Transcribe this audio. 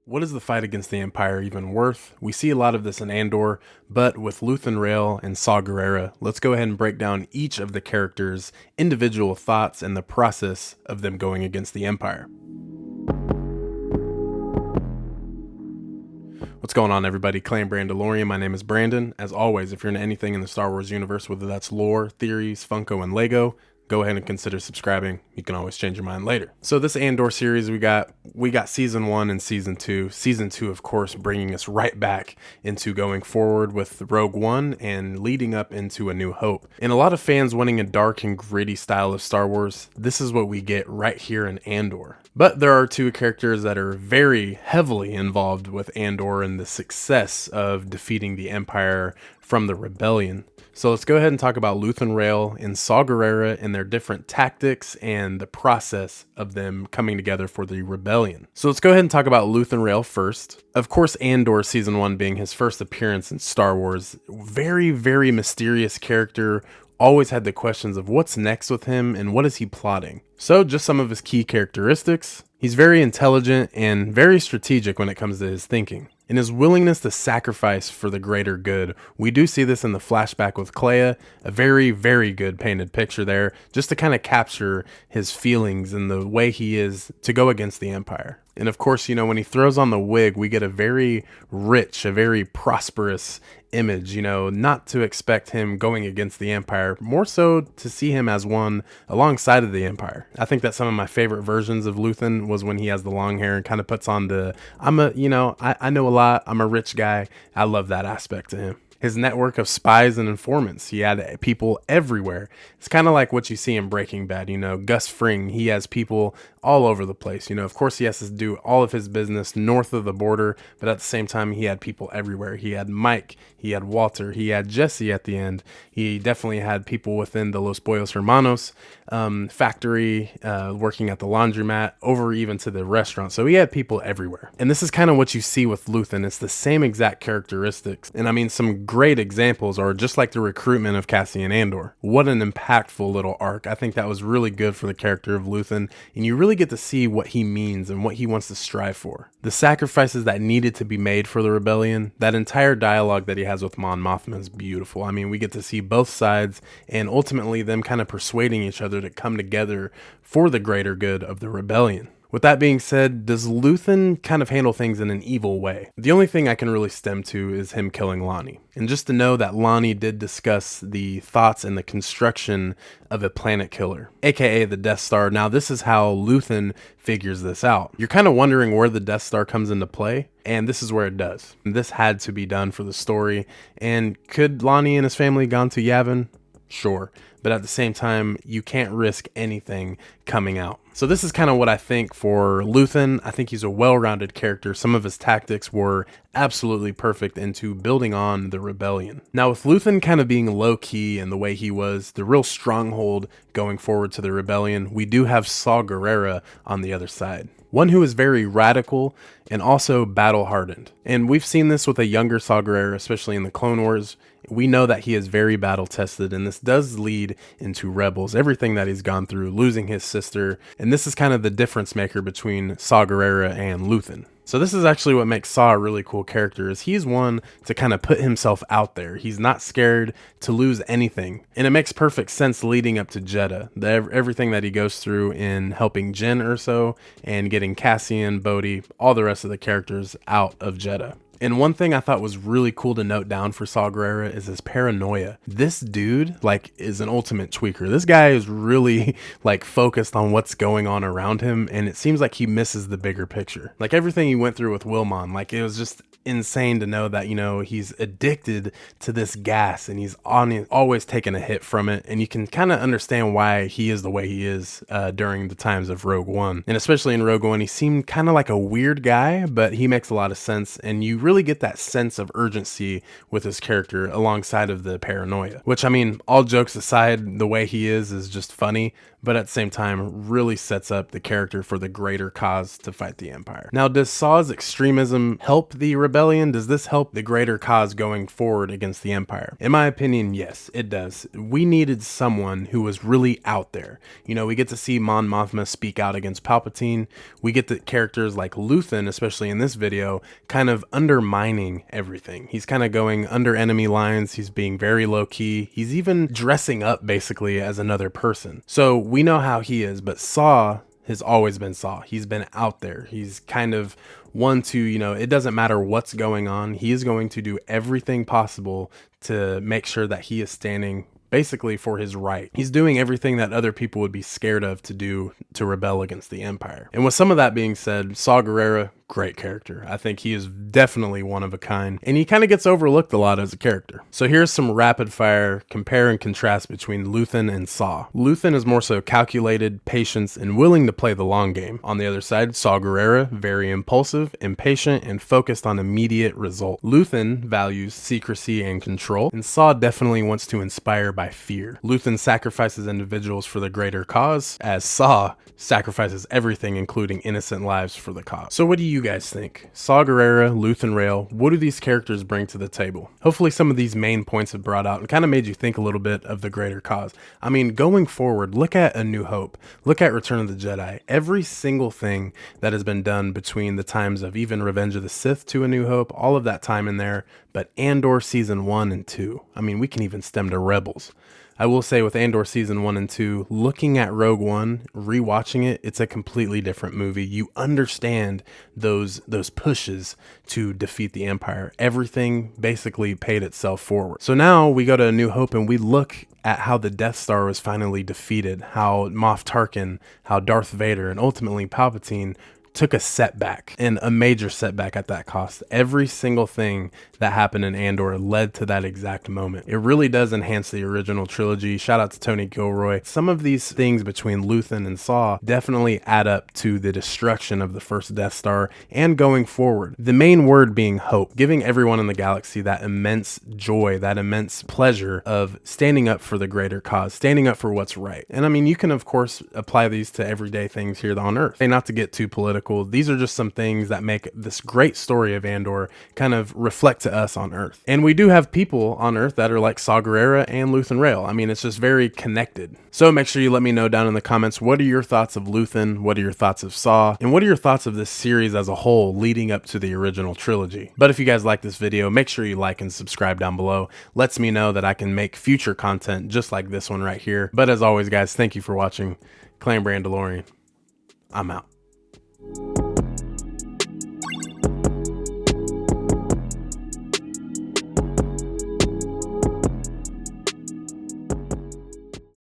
What is the fight against the Empire even worth? We see a lot of this in Andor, but with Luthen Rael and Saw Gerrera, let's go ahead and break down each of the characters' individual thoughts and the process of them going against the Empire. What's going on, everybody? Clan Brandalorian. My name is Brandon. As always, if you're into anything in the Star Wars universe, whether that's lore, theories, Funko, and Lego, go ahead and consider subscribing. You can always change your mind later. So this Andor series, we got season 1 and season 2. Season 2, of course, bringing us right back into going forward with Rogue One and leading up into A New Hope. And a lot of fans wanting a dark and gritty style of Star Wars, this is what we get right here in Andor. But there are two characters that are very heavily involved with Andor and the success of defeating the Empire from the rebellion. So let's go ahead and talk about Luthen Rael and Saw Gerrera and their different tactics and the process of them coming together for the rebellion. So let's go ahead and talk about Luthen Rael first. Of course, Andor season 1 being his first appearance in Star Wars. Very, very mysterious character. Always had the questions of what's next with him and what is he plotting. So just some of his key characteristics. He's very intelligent and very strategic when it comes to his thinking. In his willingness to sacrifice for the greater good. We do see this in the flashback with Clea, a very, very good painted picture there, just to kind of capture his feelings and the way he is to go against the Empire. And of course, you know, when he throws on the wig, we get a very rich, a very prosperous image, you know, not to expect him going against the Empire, more so to see him as one alongside of the Empire. I think that some of my favorite versions of Luthen was when he has the long hair and kind of puts on the, I know a lot, I'm a rich guy. I love that aspect to him. His network of spies and informants. He had people everywhere. It's kind of like what you see in Breaking Bad, you know, Gus Fring. He has people all over the place. You know, of course he has to do all of his business north of the border, but at the same time, he had people everywhere. He had Mike, he had Walter, he had Jesse at the end. He definitely had people within the Los Pollos Hermanos factory, working at the laundromat, over even to the restaurant. So he had people everywhere. And this is kind of what you see with Luthen. It's the same exact characteristics. And I mean, some great examples are just like the recruitment of Cassian Andor. What an impactful little arc. I think that was really good for the character of Luthen, and you really get to see what he means and what he wants to strive for. The sacrifices that needed to be made for the rebellion, that entire dialogue that he has with Mon Mothma is beautiful. I mean, we get to see both sides and ultimately them kind of persuading each other to come together for the greater good of the rebellion. With that being said, does Luthen kind of handle things in an evil way? The only thing I can really stem to is him killing Lonnie. And just to know that Lonnie did discuss the thoughts and the construction of a planet killer, aka the Death Star. Now this is how Luthen figures this out. You're kind of wondering where the Death Star comes into play, and this is where it does. This had to be done for the story. And could Lonnie and his family gone to Yavin? Sure. But at the same time, you can't risk anything coming out. So this is kind of what I think for Luthen. I think he's a well-rounded character. Some of his tactics were absolutely perfect into building on the rebellion. Now with Luthen kind of being low-key in the way he was, the real stronghold going forward to the rebellion, we do have Saw Gerrera on the other side. One who is very radical and also battle-hardened. And we've seen this with a younger Saw Gerrera, especially in the Clone Wars. We know that he is very battle-tested, and this does lead into Rebels, everything that he's gone through, losing his sister, and this is kind of the difference maker between Saw Gerrera and Luthen. So this is actually what makes Saw a really cool character, is he's one to kind of put himself out there. He's not scared to lose anything. And it makes perfect sense leading up to Jedha. Everything that he goes through in helping Jyn Erso and getting Cassian, Bodhi, all the rest of the characters out of Jedha. And one thing I thought was really cool to note down for Saw Gerrera is his paranoia. This dude, is an ultimate tweaker. This guy is really, focused on what's going on around him, and it seems like he misses the bigger picture. Everything he went through with Wilmon, it was just insane to know that, you know, he's addicted to this gas and he's always taking a hit from it, and you can kind of understand why he is the way he is during the times of Rogue One. And especially in Rogue One, he seemed kind of like a weird guy, but he makes a lot of sense, and you really get that sense of urgency with his character alongside of the paranoia, which, I mean, all jokes aside, the way he is just funny, but at the same time really sets up the character for the greater cause to fight the Empire. Now, does Saw's extremism help the rebellion? Does this help the greater cause going forward against the Empire? In my opinion, yes, it does. We needed someone who was really out there. You know, we get to see Mon Mothma speak out against Palpatine. We get the characters like Luthen, especially in this video, kind of undermining everything. He's kind of going under enemy lines. He's being very low key. He's even dressing up basically as another person. So we know how he is, but Saw has always been Saw. He's been out there. He's kind of one to, you know, it doesn't matter what's going on. He is going to do everything possible to make sure that he is standing basically for his right. He's doing everything that other people would be scared of to do to rebel against the Empire. And with some of that being said, Saw Gerrera, great character. I think he is definitely one of a kind, and he kind of gets overlooked a lot as a character. So here's some rapid fire compare and contrast between Luthen and Saw. Luthen is more so calculated, patient, and willing to play the long game. On the other side, Saw Gerrera, very impulsive, impatient, and focused on immediate result. Luthen values secrecy and control, and Saw definitely wants to inspire by fear. Luthen sacrifices individuals for the greater cause, as Saw sacrifices everything, including innocent lives, for the cause. So what do you guys think? Saw Gerrera, Luthen Rael, what do these characters bring to the table? Hopefully some of these main points have brought out and kind of made you think a little bit of the greater cause. I mean, going forward, look at A New Hope, look at Return of the Jedi. Every single thing that has been done between the times of even Revenge of the Sith to A New Hope, all of that time in there, but Andor season 1 and 2. I mean, we can even stem to Rebels. I will say with Andor season 1 and 2, looking at Rogue One, rewatching it, it's a completely different movie. You understand those pushes to defeat the Empire. Everything basically paid itself forward. So now we go to A New Hope and we look at how the Death Star was finally defeated, how Moff Tarkin, how Darth Vader, and ultimately Palpatine took a setback, and a major setback at that cost. Every single thing that happened in Andor led to that exact moment. It really does enhance the original trilogy. Shout out to Tony Gilroy. Some of these things between Luthen and Saw definitely add up to the destruction of the first Death Star and going forward. The main word being hope, giving everyone in the galaxy that immense joy, that immense pleasure of standing up for the greater cause, standing up for what's right. And I mean, you can of course apply these to everyday things here on Earth. And not to get too political, these are just some things that make this great story of Andor kind of reflect to us on Earth. And we do have people on Earth that are like Saw Gerrera and Luthen Rael. I mean, it's just very connected. So make sure you let me know down in the comments, what are your thoughts of Luthen? What are your thoughts of Saw? And what are your thoughts of this series as a whole leading up to the original trilogy? But if you guys like this video, make sure you like and subscribe down below. Lets me know that I can make future content just like this one right here. But as always, guys, thank you for watching. Clan Brandalorian, I'm out.